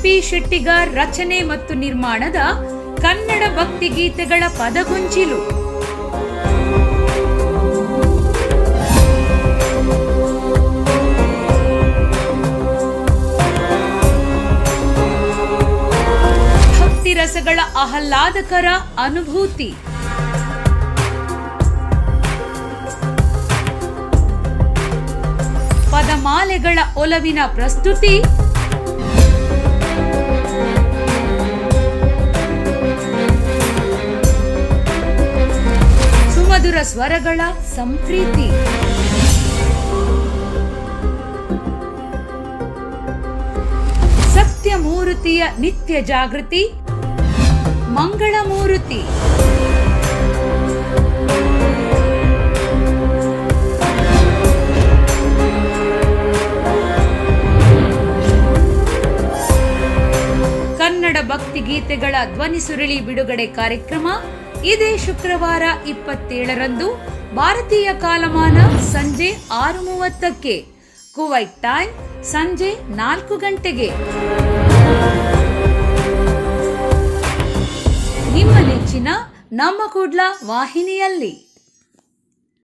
P Shettigar ರಚನೆ ಮತ್ತು ನಿರ್ಮಾಣದ ಕನ್ನಡ ಭಕ್ತಿಗೀತೆಗಳ ಪದಗುಂಚಿಲು. ಭಕ್ತಿ ರಸಗಳ ಆಹ್ಲಾದಕರ ಅನುಭೂತಿ. ಪದಮಾಲೆಗಳ ಒಲವಿನ ಪ್ರಸ್ತುತಿ. ಸುಮಧುರ ಸ್ವರಗಳ ಸಂಪ್ರೀತಿ. ಸತ್ಯಮೂರ್ತಿಯ ನಿತ್ಯ ಜಾಗೃತಿ. ಮಂಗಳಮೂರ್ತಿ. ಕನ್ನಡ ಭಕ್ತಿ ಗೀತೆಗಳ ಧ್ವನಿ ಸುರುಳಿ ಬಿಡುಗಡೆ ಕಾರ್ಯಕ್ರಮ ಇದೇ ಶುಕ್ರವಾರ 27ರಂದು ಭಾರತೀಯ ಕಾಲಮಾನ ಸಂಜೆ 6:30ಕ್ಕೆ, ಕುವೈಟ್ ಟೈಮ್ ಸಂಜೆ 4 ಗಂಟೆಗೆ. ನಿಮ್ಮ ನೆಚ್ಚಿನ ನಮ್ಮ ಕೂಡ್ಲ ವಾಹಿನಿಯಲ್ಲಿ.